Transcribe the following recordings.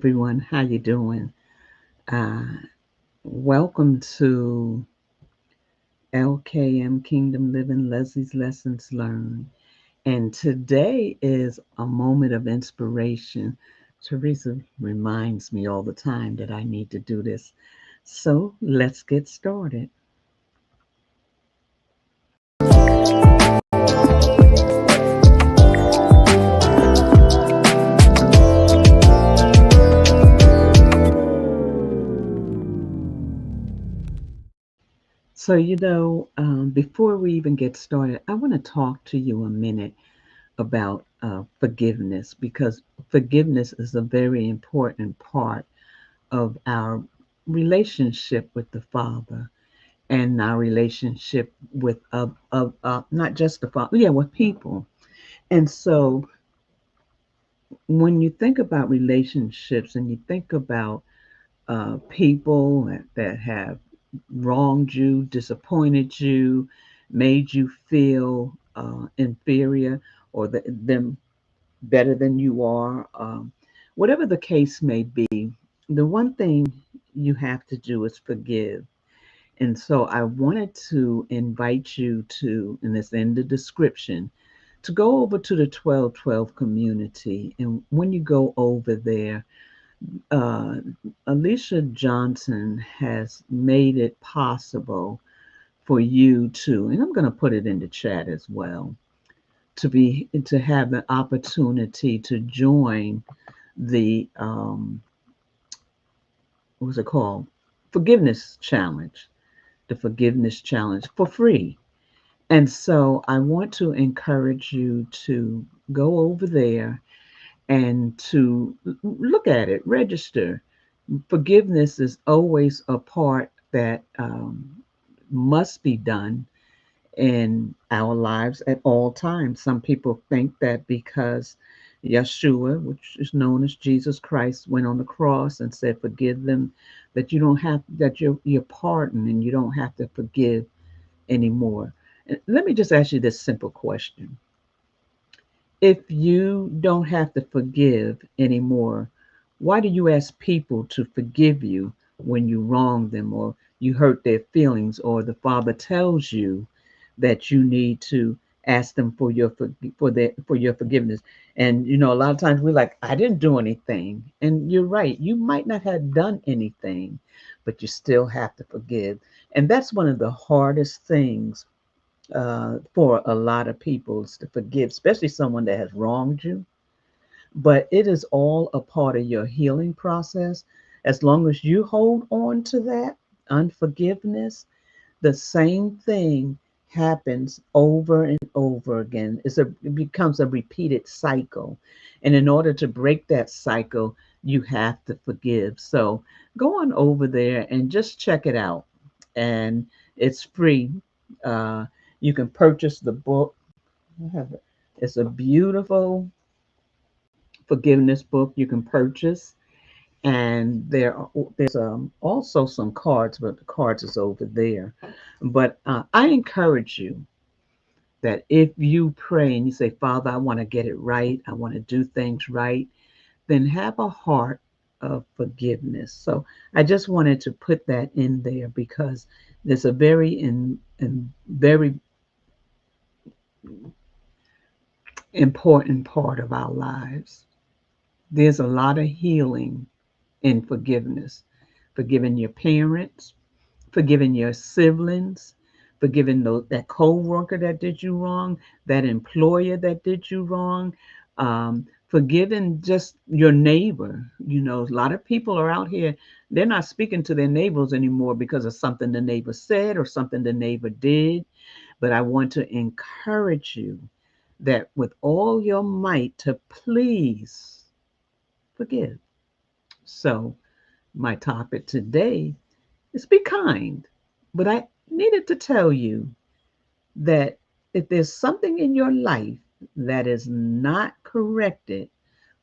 everyone. How you doing? Uh, Welcome to LKM Kingdom Living, Leslie's Lessons Learned. And today is a moment of inspiration. Teresa reminds me all the time that I need to do this. So let's get started. Before we even get started, I want to talk to you a minute about forgiveness because forgiveness is a very important part of our relationship with the Father and our relationship with not just the Father, yeah, with people. And so when you think about relationships and you think about people that have wronged you, disappointed you, made you feel inferior or them better than you are, whatever the case may be, the one thing you have to do is forgive. And so I wanted to invite you to, and it's in the description, to go over to the 1212 community. And when you go over there, uh, Alicia Johnson has made it possible for you to, and I'm going to put it in the chat as well, to have the opportunity to join the what's it called? Forgiveness challenge, the forgiveness challenge for free. And so I want to encourage you to go over there and to look at it, register. Forgiveness is always a part that must be done in our lives at all times. Some people think that because Yeshua, which is known as Jesus Christ, went on the cross and said, "Forgive them," that you don't have that you're pardoned and you don't have to forgive anymore. And let me just ask you this simple question: if you don't have to forgive anymore, why do you ask people to forgive you when you wrong them or you hurt their feelings or the Father tells you that you need to ask them for your forgiveness? And a lot of times we're like, I didn't do anything. And you're right, you might not have done anything, but you still have to forgive. And that's one of the hardest things for a lot of people is to forgive, especially someone that has wronged you. But it is all a part of your healing process. As long as you hold on to that unforgiveness, the same thing happens over and over again. It becomes a repeated cycle. And in order to break that cycle, you have to forgive. So go on over there and just check it out. And it's free. Uh, you can purchase the book. I have it. It's a beautiful forgiveness book you can purchase. And there's also some cards, but the cards is over there. But I encourage you that if you pray and you say, Father, I want to get it right, I want to do things right, then have a heart of forgiveness. So I just wanted to put that in there because there's a very important part of our lives. There's a lot of healing in forgiveness, forgiving your parents, forgiving your siblings, forgiving that co-worker that did you wrong, that employer that did you wrong, forgiving just your neighbor. A lot of people are out here, they're not speaking to their neighbors anymore because of something the neighbor said or something the neighbor did. But I want to encourage you that with all your might to please forgive. So my topic today is be kind. But I needed to tell you that if there's something in your life that is not corrected,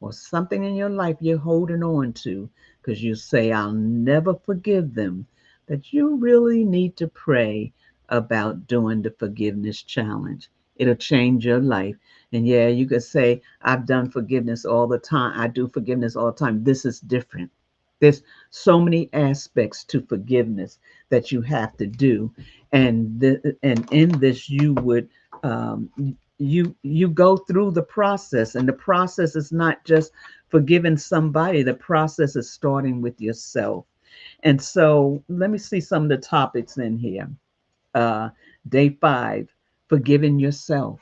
or something in your life you're holding on to because you say, I'll never forgive them, that you really need to pray about doing the forgiveness challenge. It'll change your life. And yeah, you could say, I've done forgiveness all the time. I do forgiveness all the time. This is different. There's so many aspects to forgiveness that you have to do. And in this, you would, um, you go through the process. And the process is not just forgiving somebody. The process is starting with yourself. And so let me see some of the topics in here. uh, Day 5, forgiving yourself.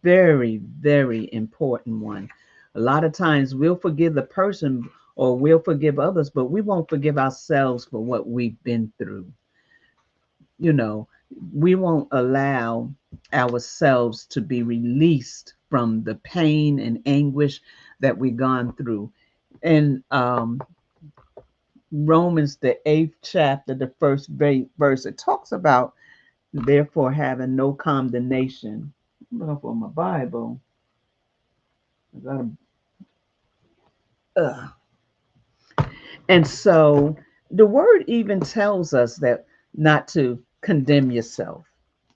Very, very important one. A lot of times we'll forgive the person or we'll forgive others, but we won't forgive ourselves for what we've been through. You know, we won't allow ourselves to be released from the pain and anguish that we've gone through. And Romans, the 8th chapter, the first verse, it talks about therefore having no condemnation. I'm looking for my Bible. I gotta, and so the word even tells us that not to condemn yourself,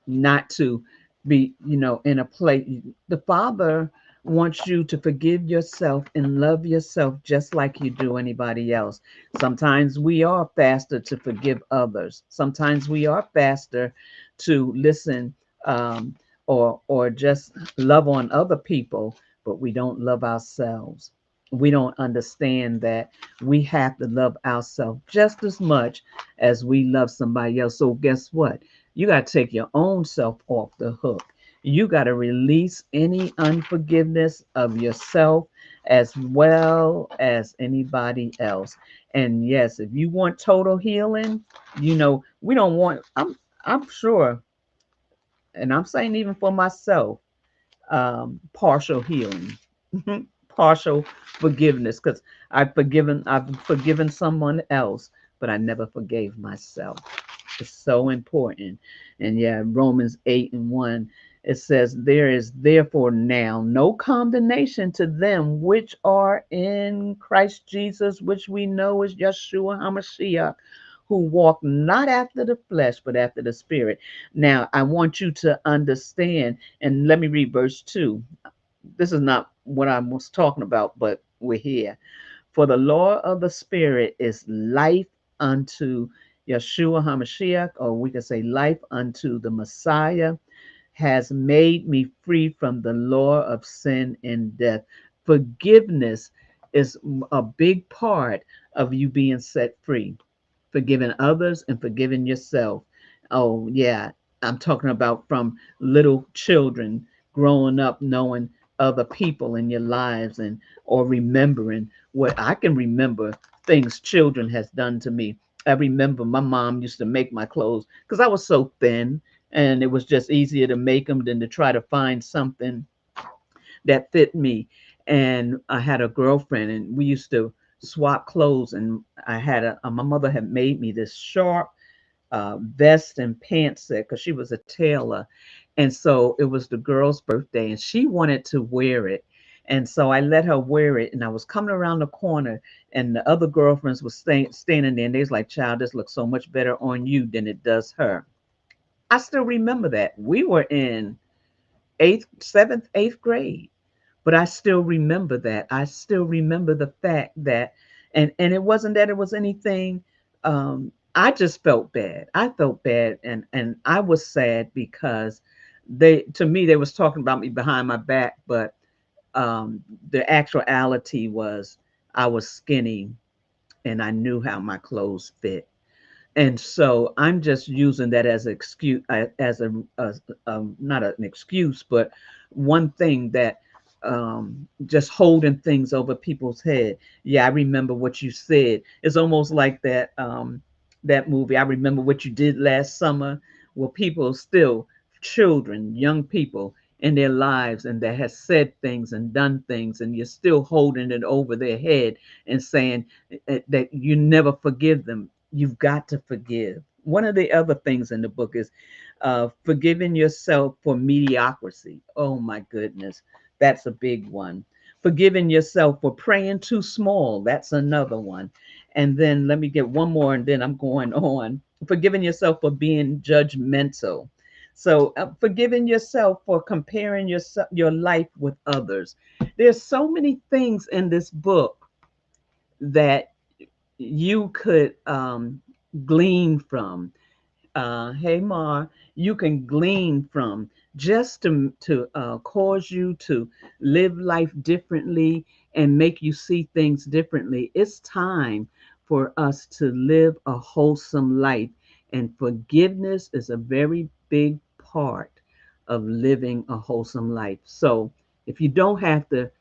not to be, in a place. The Father wants you to forgive yourself and love yourself just like you do anybody else. Sometimes we are faster to forgive others. Sometimes we are faster to listen, um, or just love on other people, but we don't love ourselves. We don't understand that we have to love ourselves just as much as we love somebody else. So guess what? You got to take your own self off the hook. You got to release any unforgiveness of yourself as well as anybody else. And yes, if you want total healing, we don't want, I'm sure, and I'm saying even for myself, partial healing, partial forgiveness, because I've forgiven someone else, but I never forgave myself. It's so important. And yeah, Romans 8:1, it says, there is therefore now no condemnation to them which are in Christ Jesus, which we know is Yeshua HaMashiach, who walk not after the flesh, but after the spirit. Now, I want you to understand, and let me read verse 2. This is not what I was talking about, but we're here. For the law of the Spirit is life unto Yeshua HaMashiach, or we can say life unto the Messiah, has made me free from the law of sin and death. Forgiveness is a big part of you being set free, forgiving others and forgiving yourself. Oh, yeah, I'm talking about from little children growing up knowing other people in your lives, and or remembering what I can remember things children has done to me. I remember my mom used to make my clothes because I was so thin, and it was just easier to make them than to try to find something that fit me. And I had a girlfriend, and we used to swap clothes. And I had my mother had made me this sharp vest and pants set because she was a tailor. And so it was the girl's birthday, and she wanted to wear it. And so I let her wear it. And I was coming around the corner, and the other girlfriends were standing there, and they was like, "Child, this looks so much better on you than it does her." I still remember that. We were in seventh, eighth grade, but I still remember that. I still remember the fact that, and it wasn't that it was anything. I just felt bad. I felt bad, and I was sad because to me, they was talking about me behind my back, but the actuality was I was skinny and I knew how my clothes fit. And so I'm just using that as an excuse, as not an excuse, but one thing that, just holding things over people's head. Yeah, I remember what you said. It's almost like that movie. I remember what you did last summer. Well, people still, children, young people in their lives, and that has said things and done things, and you're still holding it over their head and saying that you never forgive them. You've got to forgive. One of the other things in the book is forgiving yourself for mediocrity. Oh my goodness, that's a big one. Forgiving yourself for praying too small. That's another one. And then let me get one more, and then I'm going on. Forgiving yourself for being judgmental. So forgiving yourself for comparing your life with others. There's so many things in this book that you could glean from. Hey Mar, you can glean from just to cause you to live life differently and make you see things differently. It's time for us to live a wholesome life, and forgiveness is a very big part of living a wholesome life. So, if you don't have to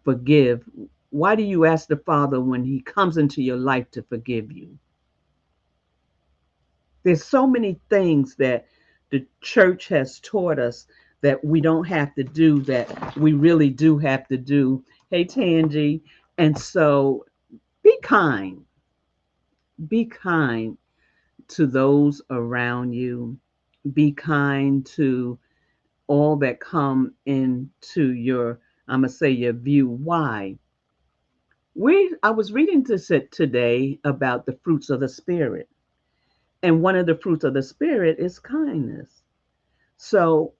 forgive, why do you ask the Father when He comes into your life to forgive you? There's so many things that the church has taught us that we don't have to do that we really do have to do. Hey, Tangi. And so be kind. Be kind to those around you. Be kind to all that come into your, I'm going to say, your view. Why? I was reading this today about the fruits of the Spirit. And one of the fruits of the Spirit is kindness. So,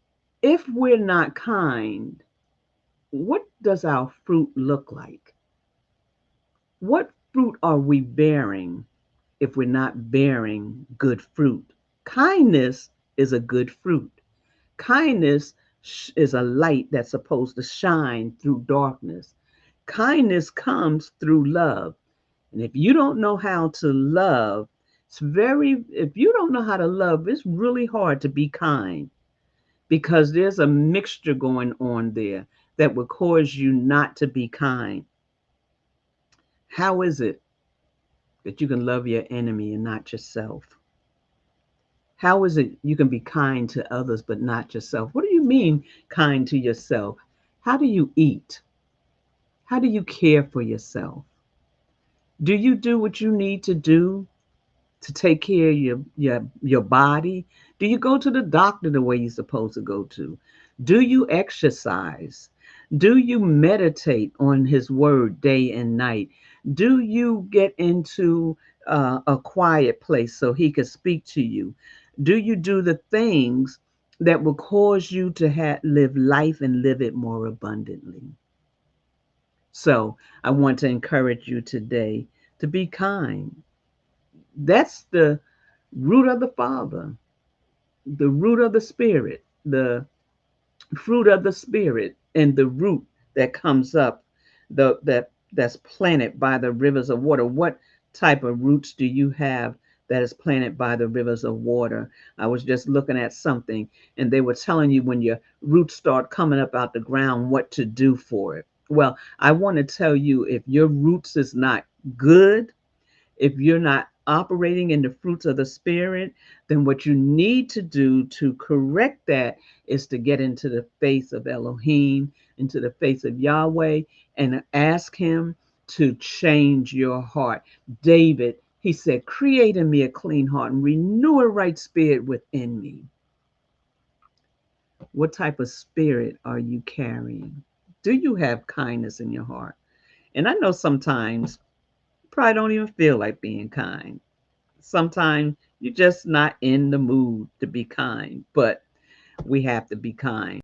if we're not kind, what does our fruit look like? What fruit are we bearing if we're not bearing good fruit? Kindness is a good fruit. Kindness is a light that's supposed to shine through darkness. Kindness comes through love. And if you don't know how to love, if you don't know how to love, it's really hard to be kind because there's a mixture going on there that will cause you not to be kind. How is it that you can love your enemy and not yourself? How is it you can be kind to others but not yourself? What do you mean kind to yourself? How do you eat? How do you care for yourself? Do you do what you need to do to take care of your body? Do you go to the doctor the way you're supposed to go to? Do you exercise? Do you meditate on his word day and night? Do you get into a quiet place so he can speak to you? Do you do the things that will cause you to live life and live it more abundantly? So I want to encourage you today to be kind. That's the root of the Father, the root of the Spirit, the fruit of the Spirit, and the root that comes up, that's planted by the rivers of water. What type of roots do you have that is planted by the rivers of water? I was just looking at something, and they were telling you when your roots start coming up out the ground, what to do for it. Well, I want to tell you, if your roots is not good, if you're not operating in the fruits of the Spirit, then what you need to do to correct that is to get into the face of Elohim, into the face of Yahweh, and ask Him to change your heart. David, he said, create in me a clean heart and renew a right spirit within me. What type of spirit are you carrying? Do you have kindness in your heart? And I know sometimes you probably don't even feel like being kind. Sometimes you're just not in the mood to be kind, but we have to be kind.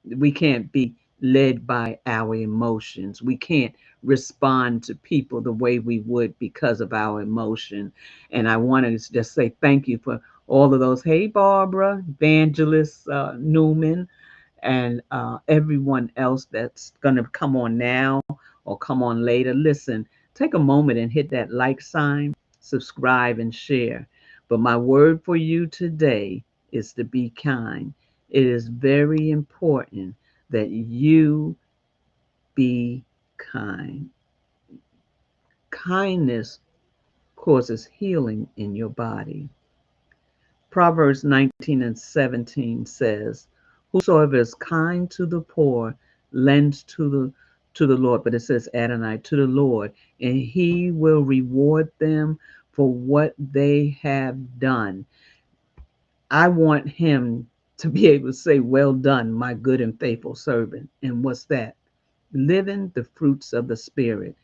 We can't be led by our emotions. We can't respond to people the way we would because of our emotion. And I want to just say thank you for all of those. Hey, Barbara, Evangelist Newman, and everyone else that's going to come on now or come on later. Listen, take a moment and hit that like sign, subscribe, and share. But my word for you today is to be kind. It is very important that you be kind. Kindness causes healing in your body. Proverbs 19 and 17 says, whosoever is kind to the poor lends to the Lord, but it says Adonai, to the Lord, and he will reward them for what they have done. I want him to be able to say, well done, my good and faithful servant. And what's that? Living the fruits of the Spirit,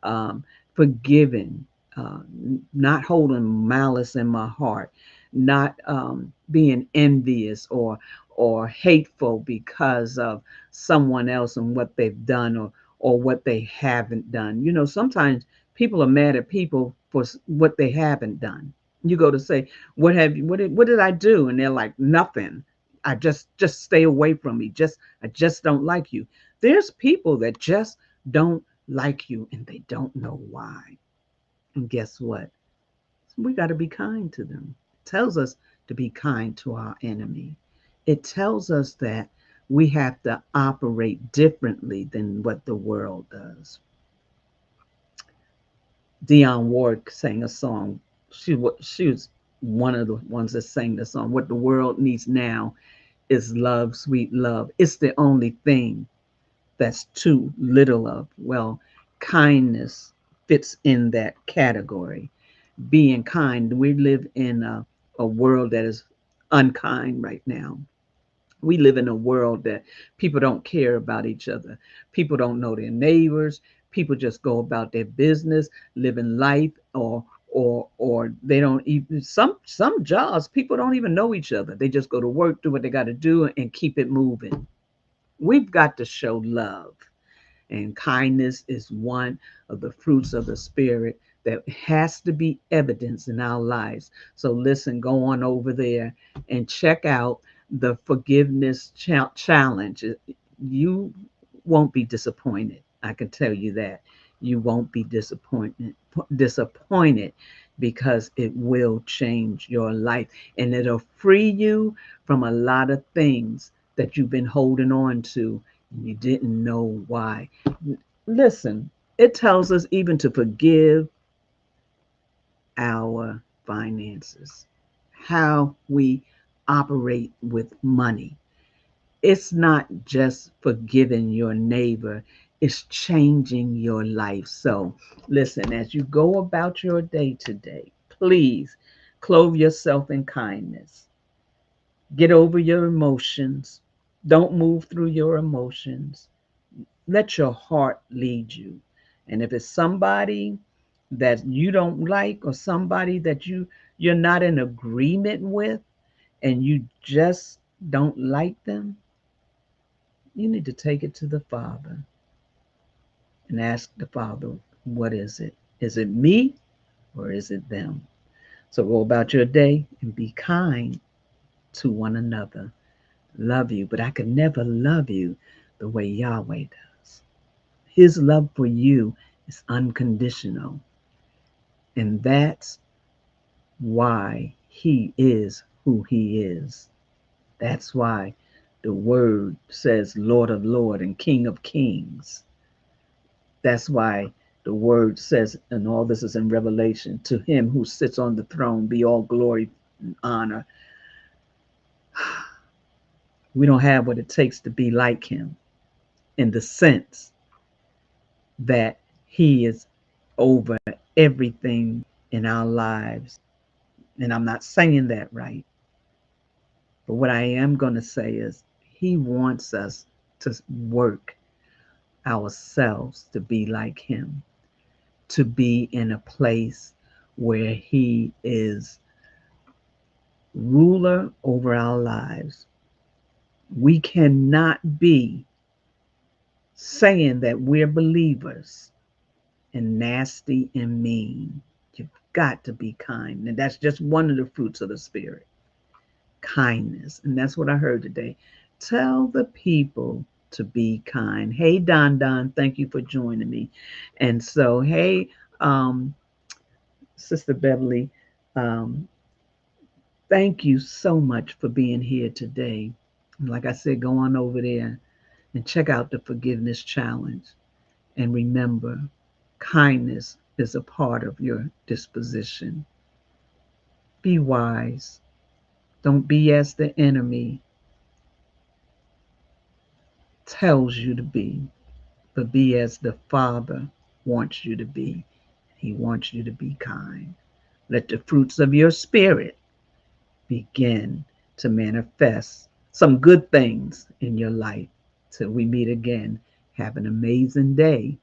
um, forgiving, uh, not holding malice in my heart, not being envious or hateful because of someone else and what they've done or what they haven't done. You know, sometimes people are mad at people for what they haven't done. You go to say, what did I do? And they're like, nothing. I just stay away from me. I just don't like you. There's people that just don't like you and they don't know why. And guess what? We got to be kind to them. It tells us to be kind to our enemy. It tells us that we have to operate differently than what the world does. Dionne Ward sang a song. She was one of the ones that sang the song. What the world needs now is love, sweet love. It's the only thing that's too little of. Well, kindness fits in that category. Being kind. We live in a world that is unkind right now. We live in a world that people don't care about each other. People don't know their neighbors. People just go about their business, living life, or they don't even some jobs people don't even know each other. They just go to work, do what they got to do, and keep it moving. We've got to show love. And kindness is one of the fruits of the Spirit that has to be evidence in our lives. So, listen, go on over there and check out the forgiveness challenge. You won't be disappointed. I can tell you that. You won't be disappointed because it will change your life and it'll free you from a lot of things that you've been holding on to and you didn't know why. Listen, it tells us even to forgive our finances, how we operate with money. It's not just forgiving your neighbor, it's changing your life. So, listen, as you go about your day today, please clothe yourself in kindness. Get over your emotions. Don't move through your emotions. Let your heart lead you. And if it's somebody that you don't like or somebody that you're not in agreement with and you just don't like them, you need to take it to the Father and ask the Father, what is it? Is it me or is it them? So go about your day and be kind to one another. Love you, but I could never love you the way Yahweh does. His love for you is unconditional. And that's why he is who he is. That's why the word says Lord of Lords and King of Kings. That's why the word says, and all this is in Revelation, to him who sits on the throne be all glory and honor. We don't have what it takes to be like him in the sense that he is over everything in our lives. And I'm not saying that right. But what I am going to say is he wants us to work ourselves to be like him, to be in a place where he is ruler over our lives. We cannot be saying that we're believers and nasty and mean. You've got to be kind. And that's just one of the fruits of the Spirit, kindness. And that's what I heard today. Tell the people to be kind. Hey, Don Don, thank you for joining me. And so, hey, Sister Beverly, um, thank you so much for being here today. And like I said, go on over there and check out the Forgiveness Challenge. And remember, kindness is a part of your disposition. Be wise. Don't be as the enemy tells you to be, but be as the Father wants you to be. He wants you to be kind. Let the fruits of your spirit begin to manifest some good things in your life. Till we meet again, have an amazing day